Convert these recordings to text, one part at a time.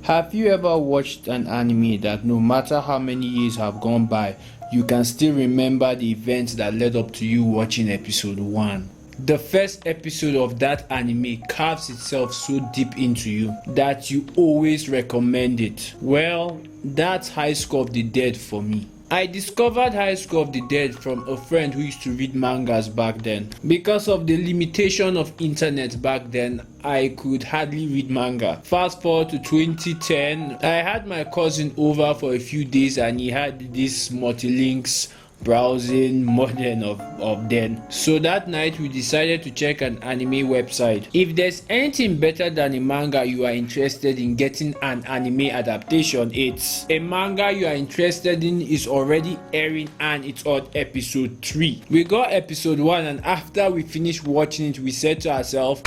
Have you ever watched an anime that no matter how many years have gone by, you can still remember the events that led up to you watching episode 1? The first episode of that anime carves itself so deep into you that you always recommend it. Well, that's High School of the Dead for me. I discovered High School of the Dead from a friend who used to read mangas back then. Because of the limitation of internet back then, I could hardly read manga. Fast forward to 2010, I had my cousin over for a few days and he had this multi-links browsing modern of then. So that night we decided to check an anime website. If there's anything better than a manga you are interested in getting an anime adaptation, it's a manga you are interested in is already airing and it's on episode 3. We got episode 1 and after we finished watching it we said to ourselves,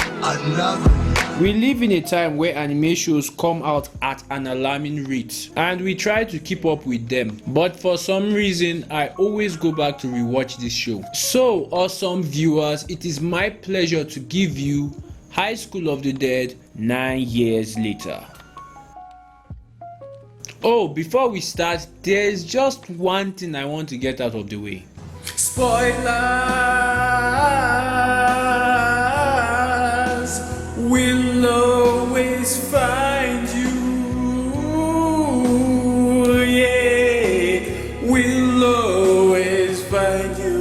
we live in a time where anime shows come out at an alarming rate and we try to keep up with them, but for some reason I always go back to rewatch this show. So awesome viewers, it is my pleasure to give you High School of the Dead 9 years later. Oh, before we start, there's just one thing I want to get out of the way. Spoilers will always find you. Yeah, we'll always find you.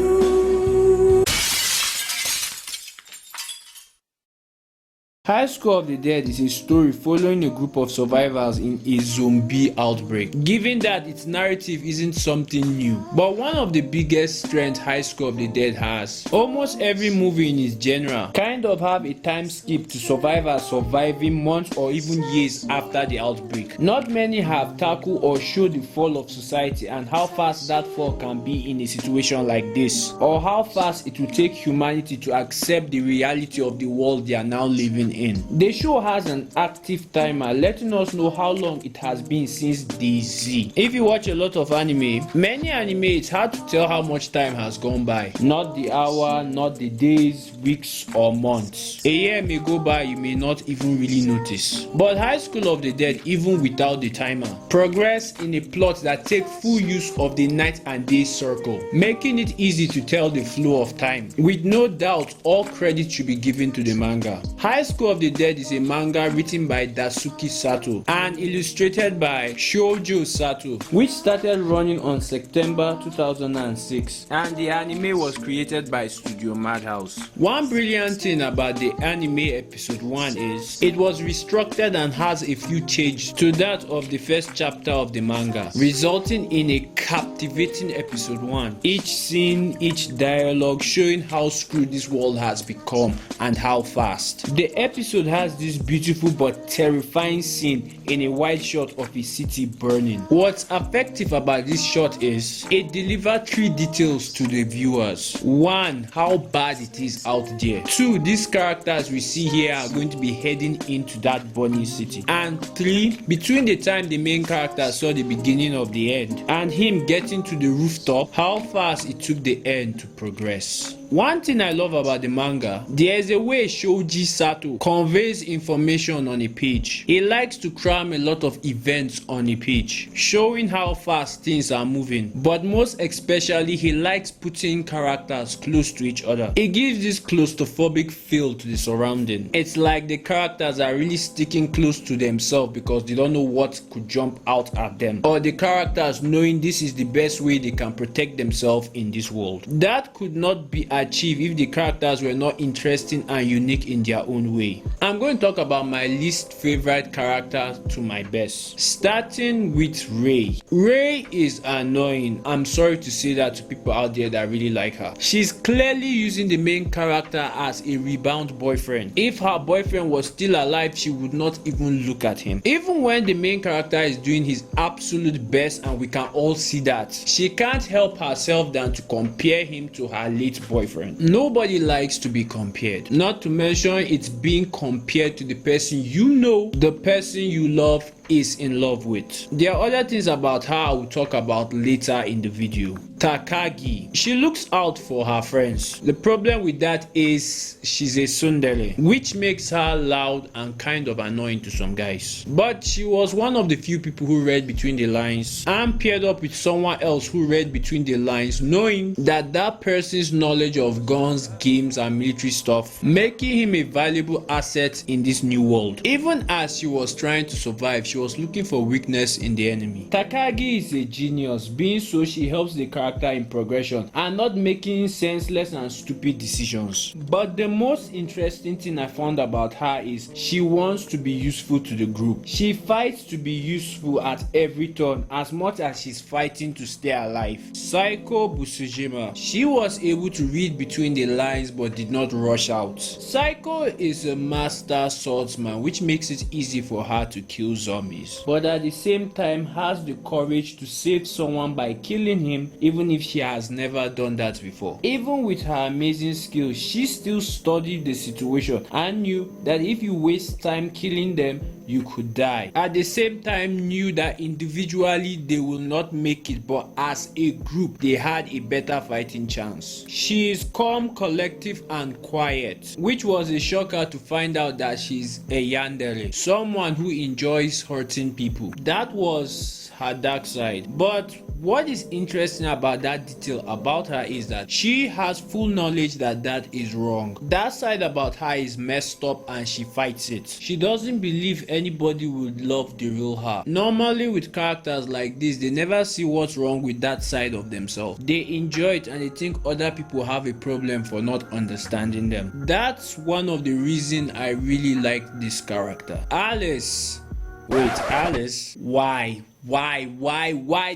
High School of the Dead is a story following a group of survivors in a zombie outbreak. Given that its narrative isn't something new, but one of the biggest strengths High School of the Dead has, almost every movie in its genre kind of have a time skip to survivors surviving months or even years after the outbreak. Not many have tackled or showed the fall of society and how fast that fall can be in a situation like this, or how fast it will take humanity to accept the reality of the world they are now living in. The show has an active timer letting us know how long it has been since day Z. If you watch a lot of anime, many anime it's hard to tell how much time has gone by. Not the hour, not the days, weeks or months. A year may go by, you may not even really notice. But High School of the Dead, even without the timer, progress in a plot that takes full use of the night and day circle, making it easy to tell the flow of time. With no doubt, all credit should be given to the manga. High School of the Dead is a manga written by Daisuke Sato and illustrated by Shoujo Sato, which started running on September 2006, and the anime was created by Studio Madhouse. One brilliant thing about the anime episode 1 is it was restructured and has a few changes to that of the first chapter of the manga, resulting in a captivating episode 1. Each scene, each dialogue showing how screwed this world has become and how fast. The episode has this beautiful but terrifying scene in a wide shot of a city burning. What's effective about this shot is it delivers 3 details to the viewers. 1, how bad it is out there. 2, these characters we see here are going to be heading into that burning city. And 3, between the time the main character saw the beginning of the end and him getting to the rooftop, how fast it took the end to progress. One thing I love about the manga, there is a way Shoji Sato conveys information on a page. He likes to cram a lot of events on a page, showing how fast things are moving, but most especially he likes putting characters close to each other. It gives this claustrophobic feel to the surrounding. It's like the characters are really sticking close to themselves because they don't know what could jump out at them, or the characters knowing this is the best way they can protect themselves in this world. That could not be achieved if the characters were not interesting and unique in their own way. I'm going to talk about my least favorite character to my best, starting with Ray. Ray is annoying. I'm sorry to say that to people out there that really like her. She's clearly using the main character as a rebound boyfriend. If her boyfriend was still alive, she would not even look at him. Even when the main character is doing his absolute best and we can all see that, she can't help herself than to compare him to her late boyfriend. Nobody likes to be compared, not to mention it's being compared to the person you know, the person you love, is in love with. There are other things about her I will talk about later in the video. Takagi. She looks out for her friends. The problem with that is she's a tsundere, which makes her loud and kind of annoying to some guys. But she was one of the few people who read between the lines and paired up with someone else who read between the lines, knowing that that person's knowledge of guns, games and military stuff, making him a valuable asset in this new world. Even as she was trying to survive, she was looking for weakness in the enemy. Takagi is a genius, being so she helps the character in progression and not making senseless and stupid decisions. But the most interesting thing I found about her is she wants to be useful to the group. She fights to be useful at every turn as much as she's fighting to stay alive. Saiko Busujima. She was able to read between the lines but did not rush out. Saiko is a master swordsman, which makes it easy for her to kill zombies, but at the same time has the courage to save someone by killing him even if she has never done that before. Even with her amazing skills, she still studied the situation and knew that if you waste time killing them, you could die. At the same time, knew that individually they will not make it, but as a group they had a better fighting chance. She is calm, collective and quiet, which was a shocker to find out that she's a yandere, someone who enjoys hurting people. That was her dark side. But what is interesting about that detail about her is that she has full knowledge that that is wrong. That side about her is messed up and she fights it. She doesn't believe anybody would love the real her. Normally with characters like this, they never see what's wrong with that side of themselves. They enjoy it and they think other people have a problem for not understanding them. That's one of the reasons I really like this character. Alice. Wait, Alice? Why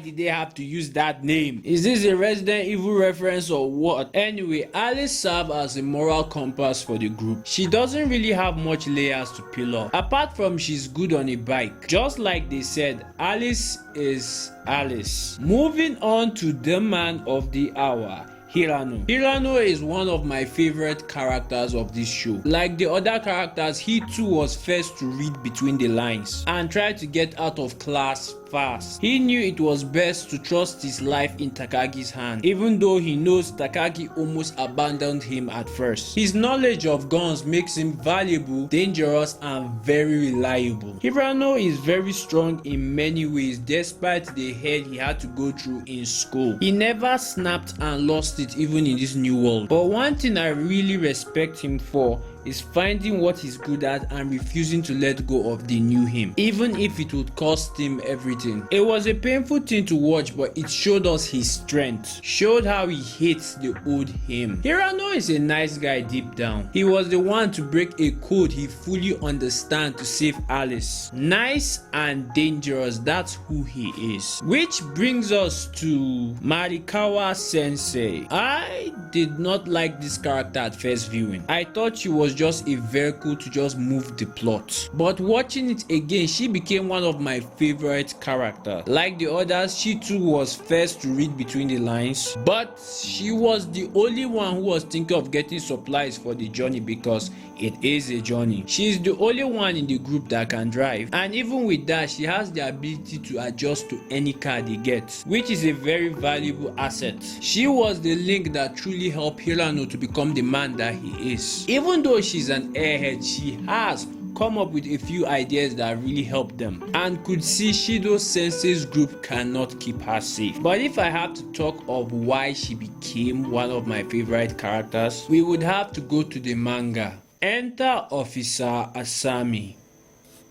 did they have to use that name? Is this a Resident Evil reference or what? Anyway, Alice serves as a moral compass for the group. She doesn't really have much layers to peel off, apart from she's good on a bike. Just like they said, Alice is Alice. Moving on to the man of the hour, Hirano. Hirano is one of my favorite characters of this show. Like the other characters, he too was first to read between the lines and try to get out of class fast. He knew it was best to trust his life in Takagi's hand, even though he knows Takagi almost abandoned him at first. His knowledge of guns makes him valuable, dangerous and very reliable. Hirano is very strong in many ways despite the hell he had to go through in school. He never snapped and lost it even in this new world. But one thing I really respect him for is finding what he's good at and refusing to let go of the new him, even if it would cost him everything. It was a painful thing to watch, but it showed us his strength, showed how he hates the old him. Hirano is a nice guy deep down. He was the one to break a code he fully understands to save Alice. Nice and dangerous, that's who he is. Which brings us to Marikawa Sensei. I did not like this character at first viewing. I thought she was just a vehicle to just move the plot, but watching it again, she became one of my favorite characters. Like the others, she too was first to read between the lines, but she was the only one who was thinking of getting supplies for the journey because it is a journey. She is the only one in the group that can drive, and even with that, she has the ability to adjust to any car they get, which is a very valuable asset. She was the link that truly helped Hirano to become the man that he is. Even though she's an airhead, she has come up with a few ideas that really helped them and could see Shido Sensei's group cannot keep her safe. But if I have to talk of why she became one of my favorite characters, we would have to go to the manga. Enter Officer Asami.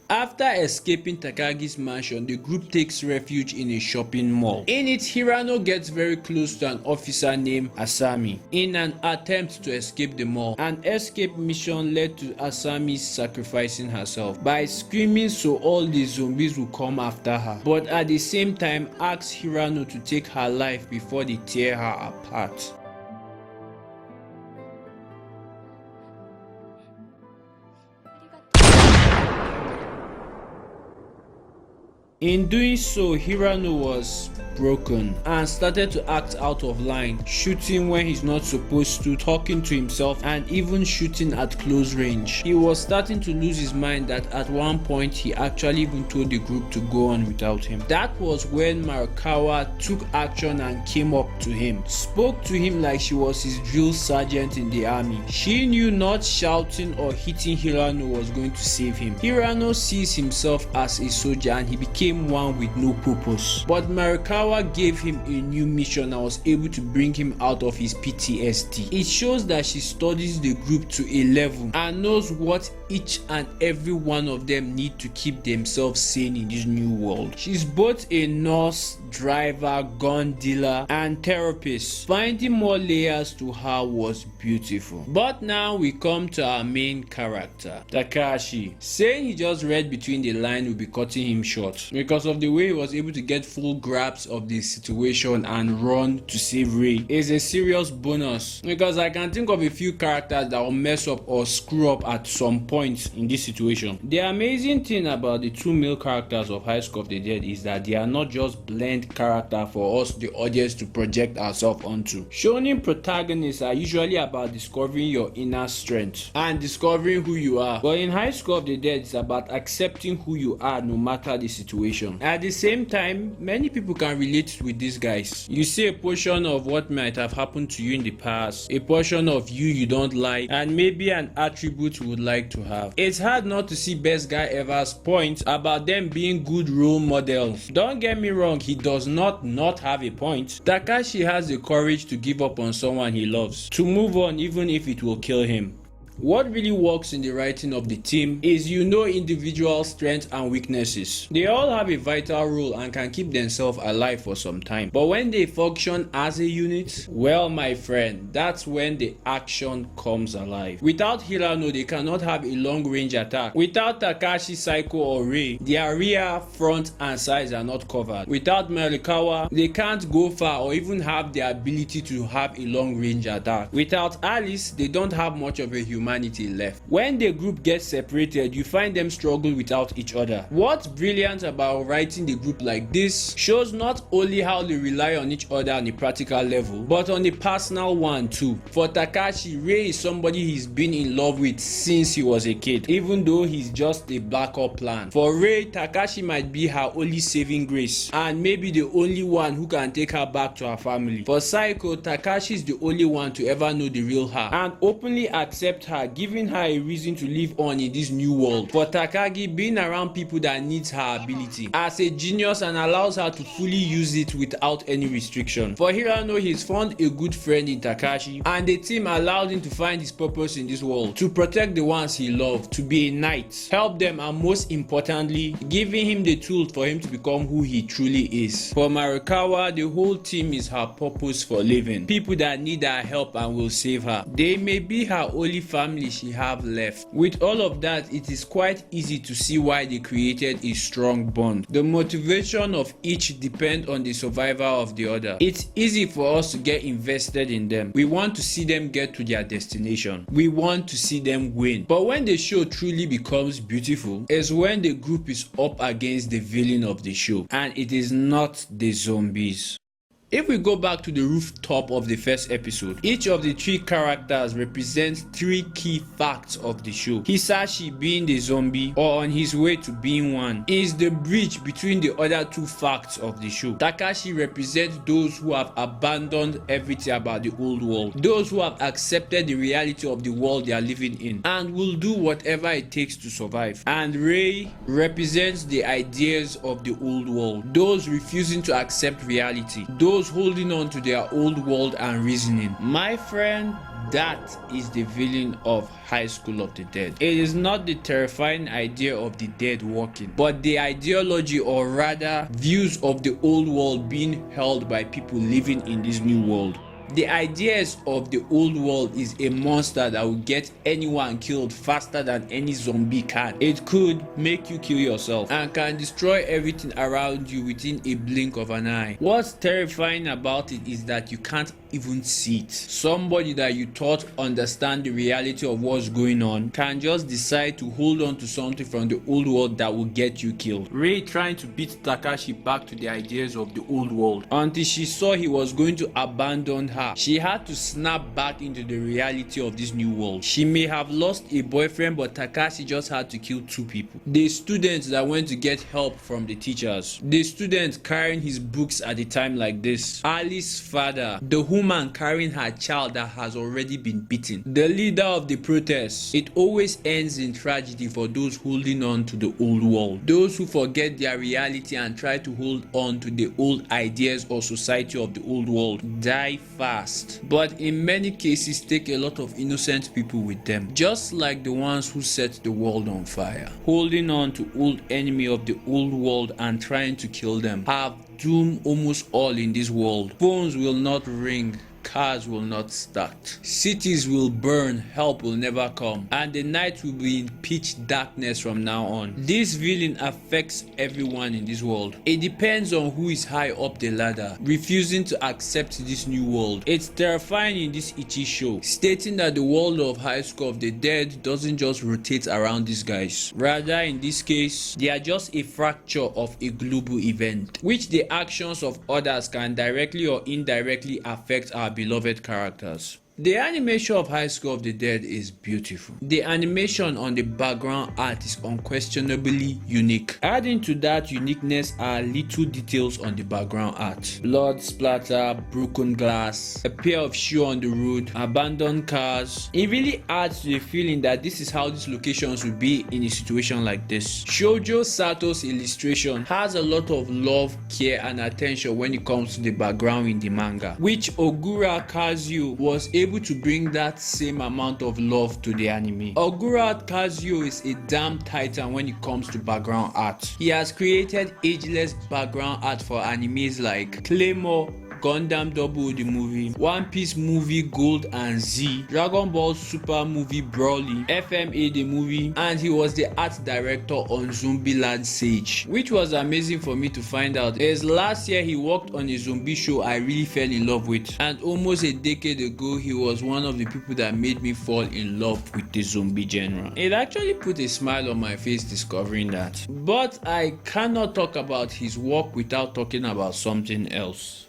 After escaping Takagi's mansion, the group takes refuge in a shopping mall. In it, Hirano gets very close to an officer named Asami in an attempt to escape the mall. An escape mission led to Asami sacrificing herself by screaming so all the zombies will come after her, but at the same time asks Hirano to take her life before they tear her apart. In doing so, Hirano was broken and started to act out of line, shooting when he's not supposed to, talking to himself, and even shooting at close range. He was starting to lose his mind that at one point he actually even told the group to go on without him. That was when Marikawa took action and came up to him, spoke to him like she was his drill sergeant in the army. She knew not shouting or hitting Hirano was going to save him. Hirano sees himself as a soldier and he became one with no purpose. But Marikawa gave him a new mission and was able to bring him out of his PTSD. It shows that she studies the group to a level and knows what each and every one of them need to keep themselves sane in this new world. She's both a nurse, driver, gun dealer, and therapist. Finding more layers to her was beautiful. But now we come to our main character, Takashi. Saying he just read between the lines will be cutting him short because of the way he was able to get full grasp of the situation and run to save Rei is a serious bonus, because I can think of a few characters that will mess up or screw up at some point in this situation. The amazing thing about the two male characters of High School of the Dead is that they are not just blend character for us the audience to project ourselves onto. Shonen protagonists are usually about discovering your inner strength and discovering who you are, but in High School of the Dead it's about accepting who you are no matter the situation. At the same time, many people can relate with these guys. You see a portion of what might have happened to you in the past, a portion of you don't like, and maybe an attribute you would like to have. It's hard not to see Best Guy Ever's point about them being good role models. Don't get me wrong, he does not have a point. Takashi has the courage to give up on someone he loves, to move on even if it will kill him. What really works in the writing of the team is individual strengths and weaknesses. They all have a vital role and can keep themselves alive for some time. But when they function as a unit, well my friend, that's when the action comes alive. Without Hirano, they cannot have a long range attack. Without Takashi, Saiko or Rei, their rear, front and sides are not covered. Without Marikawa, they can't go far or even have the ability to have a long range attack. Without Alice, they don't have much of a humanity left. When the group gets separated, you find them struggle without each other. What's brilliant about writing the group like this shows not only how they rely on each other on a practical level, but on a personal one too. For Takashi, Rei is somebody he's been in love with since he was a kid, even though he's just a backup plan. For Rei, Takashi might be her only saving grace and maybe the only one who can take her back to her family. For Saiko, Takashi is the only one to ever know the real her and openly accept her, giving her a reason to live on in this new world. For Takagi, being around people that needs her ability as a genius and allows her to fully use it without any restriction. For Hirano, he's found a good friend in Takashi and the team allowed him to find his purpose in this world, to protect the ones he loved, to be a knight, help them, and most importantly, giving him the tools for him to become who he truly is. For Marikawa, the whole team is her purpose for living, people that need her help and will save her. They may be her only family she have left. With all of that, it is quite easy to see why they created a strong bond. The motivation of each depend on the survival of the other. It's easy for us to get invested in them. We want to see them get to their destination. We want to see them win. But when the show truly becomes beautiful is when the group is up against the villain of the show, and it is not the zombies. If we go back to the rooftop of the first episode, each of the three characters represents three key facts of the show. Hisashi, being the zombie or on his way to being one, is the bridge between the other two facts of the show. Takashi represents those who have abandoned everything about the old world, those who have accepted the reality of the world they are living in and will do whatever it takes to survive. And Rei represents the ideas of the old world, those refusing to accept reality, those holding on to their old world and reasoning. My friend, that is the villain of High School of the Dead. It is not the terrifying idea of the dead walking, but the ideology, or rather views, of the old world being held by people living in this new world. The ideas of the old world is a monster that will get anyone killed faster than any zombie can. It could make you kill yourself and can destroy everything around you within a blink of an eye. What's terrifying about it is that you can't even see it. Somebody that you thought understand the reality of what's going on can just decide to hold on to something from the old world that will get you killed. Rei trying to beat Takashi back to the ideas of the old world until she saw he was going to abandon her. She had to snap back into the reality of this new world. She may have lost a boyfriend, but Takashi just had to kill 2 people. The students that went to get help from the teachers, the student carrying his books at a time like this, Ali's father, the woman carrying her child that has already been beaten, the leader of the protest. It always ends in tragedy for those holding on to the old world, those who forget their reality and try to hold on to the old ideas or society of the old world die fast, but in many cases take a lot of innocent people with them, just like the ones who set the world on fire. Holding on to old enemy of the old world and trying to kill them have doom almost all in this world. Phones will not ring, cars will not start, cities will burn, help will never come, and the night will be in pitch darkness from now on. This villain affects everyone in this world. It depends on who is high up the ladder, refusing to accept this new world. It's terrifying in this Ichi show, stating that the world of High School of the Dead doesn't just rotate around these guys. Rather, in this case, they are just a fracture of a global event, which the actions of others can directly or indirectly affect our beloved characters. The animation of High School of the Dead is beautiful. The animation on the background art is unquestionably unique. Adding to that uniqueness are little details on the background art. Blood splatter, broken glass, a pair of shoes on the road, abandoned cars. It really adds to the feeling that this is how these locations would be in a situation like this. Shoujo Sato's illustration has a lot of love, care and attention when it comes to the background in the manga, which Ogura Kazuo was able to bring that same amount of love to the anime. Ogura Kazuo is a damn titan when it comes to background art. He has created ageless background art for animes like Claymore, Gundam Double the movie, One Piece movie Gold and Z, Dragon Ball Super movie Broly, FMA the movie, and he was the art director on Zombieland Sage, which was amazing for me to find out, as last year he worked on a zombie show I really fell in love with, and almost a decade ago he was one of the people that made me fall in love with the zombie genre. It actually put a smile on my face discovering that. But I cannot talk about his work without talking about something else.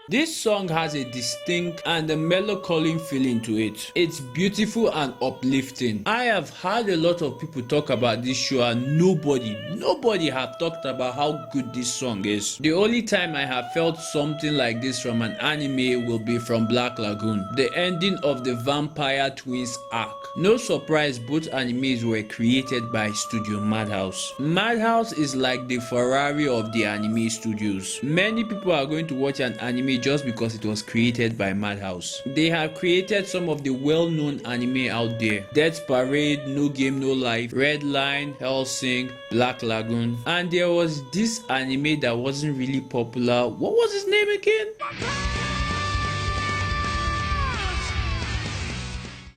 This song has a distinct and a melancholy feeling to it. It's beautiful and uplifting. I have heard a lot of people talk about this show and nobody have talked about how good this song is. The only time I have felt something like this from an anime will be from Black Lagoon, the ending of the Vampire Twins arc. No surprise, both animes were created by Studio Madhouse. Madhouse is like the Ferrari of the anime studios. Many people are going to watch an anime just because it was created by Madhouse. They have created some of the well-known anime out there: Death Parade, No Game No Life, Red Line, Hellsing, Black Lagoon, and there was this anime that wasn't really popular. What was his name again?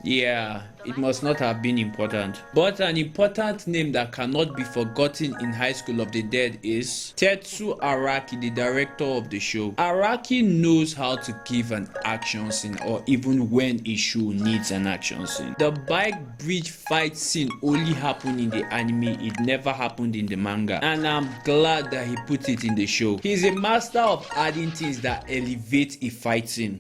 Yeah, it must not have been important. But an important name that cannot be forgotten in High School of the Dead is Tetsu Araki, the director of the show. Araki knows how to give an action scene, or even when a show needs an action scene. The bike bridge fight scene only happened in the anime, it never happened in the manga, and I'm glad that he put it in the show. He's a master of adding things that elevate a fight scene.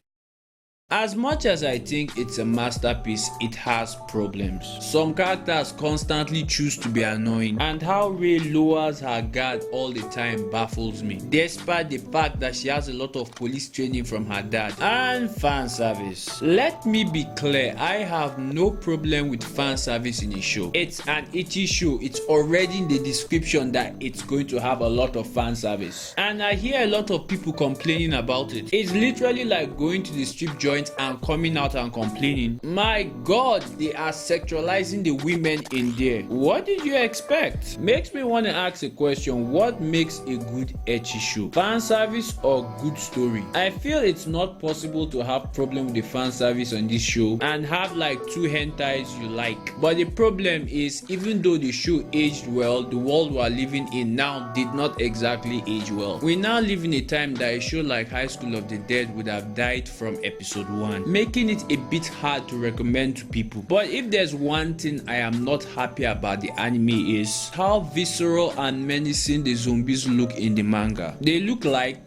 As much as I think it's a masterpiece, it has problems. Some characters constantly choose to be annoying, and how Rei lowers her guard all the time baffles me, despite the fact that she has a lot of police training from her dad. And fan service. Let me be clear, I have no problem with fan service in a show. It's an Ichi show, it's already in the description that it's going to have a lot of fan service, and I hear a lot of people complaining about it. It's literally like going to the strip joint parents and coming out and complaining. My god, they are sexualizing the women in there. What did you expect? Makes me want to ask a question. What makes a good ecchi show? Fan service or good story? I feel it's not possible to have problem with the fan service on this show and have like 2 hentais you like. But the problem is, even though the show aged well, the world we are living in now did not exactly age well. We now live in a time that a show like High School of the Dead would have died from episode 1, making it a bit hard to recommend to people. But if there's one thing I am not happy about the anime is how visceral and menacing the zombies look in the manga. They look like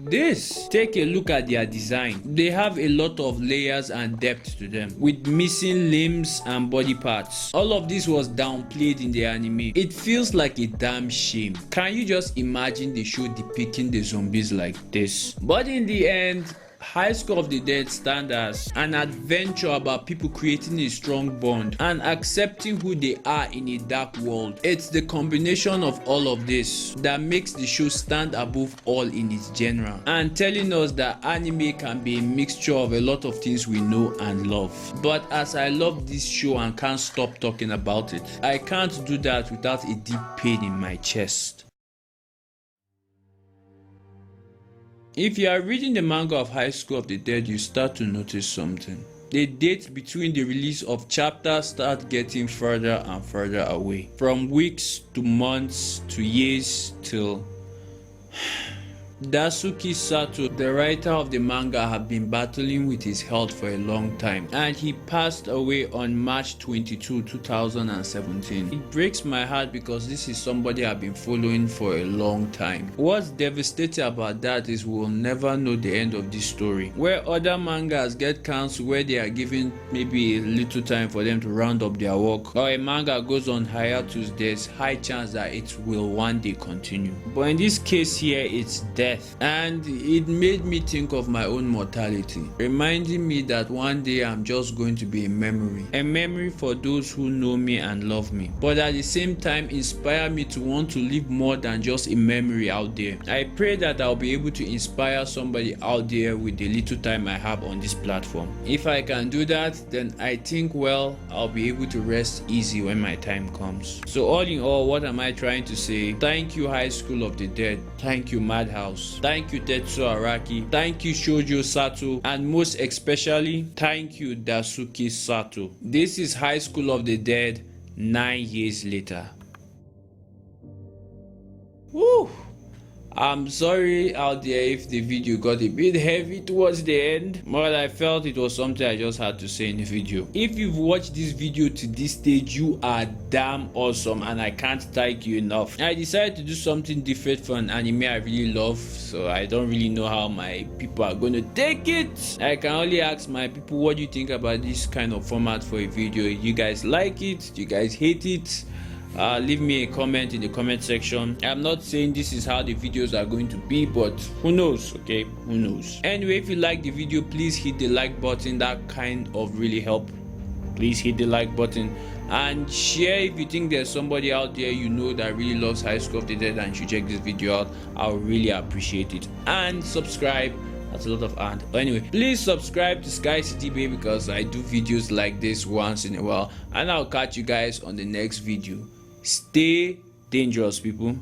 this. Take a look at their design. They have a lot of layers and depth to them, with missing limbs and body parts. All of this was downplayed in the anime. It feels like a damn shame. Can you just imagine the show depicting the zombies like this? But in the end, High School of the Dead stands as an adventure about people creating a strong bond and accepting who they are in a dark world. It's the combination of all of this that makes the show stand above all in its genre and telling us that anime can be a mixture of a lot of things we know and love. But as I love this show and can't stop talking about it, I can't do that without a deep pain in my chest. If you are reading the manga of High School of the Dead, you start to notice something. The dates between the release of chapters start getting further and further away. From weeks to months to years till... Daisuke Sato, the writer of the manga, had been battling with his health for a long time, and he passed away on March 22, 2017. It breaks my heart because this is somebody I've been following for a long time. What's devastating about that is we'll never know the end of this story. Where other mangas get cancelled, where they are given maybe a little time for them to round up their work, or a manga goes on hiatus, there's high chance that it will one day continue. But in this case here, it's death. And it made me think of my own mortality, reminding me that one day I'm just going to be a memory for those who know me and love me, but at the same time inspire me to want to live more than just a memory out there. I pray that I'll be able to inspire somebody out there with the little time I have on this platform. If I can do that, then I think, well, I'll be able to rest easy when my time comes. So all in all, what am I trying to say? Thank you High School of the Dead, thank you Madhouse, thank you Tetsuo Araki, thank you Shoujo Sato, and most especially thank you Daisuke Sato. This is High School of the Dead 9 years later. Woo! I'm sorry out there if the video got a bit heavy towards the end, but I felt it was something I just had to say in the video. If you've watched this video to this stage, you are damn awesome and I can't thank you enough. I decided to do something different for an anime I really love, so I don't really know how my people are going to take it. I can only ask my people, what do you think about this kind of format for a video? You guys like it? Do you guys hate it? Leave me a comment in the comment section. I'm not saying this is how the videos are going to be, but who knows, okay? Who knows? Anyway, if you like the video, please hit the like button. That kind of really help. Please hit the like button and share if you think there's somebody out there you know that really loves High School of the Dead and should check this video out. I'll really appreciate it. And subscribe. That's a lot of and anyway, please subscribe to Sky City Bay because I do videos like this once in a while, and I'll catch you guys on the next video. Stay dangerous, people.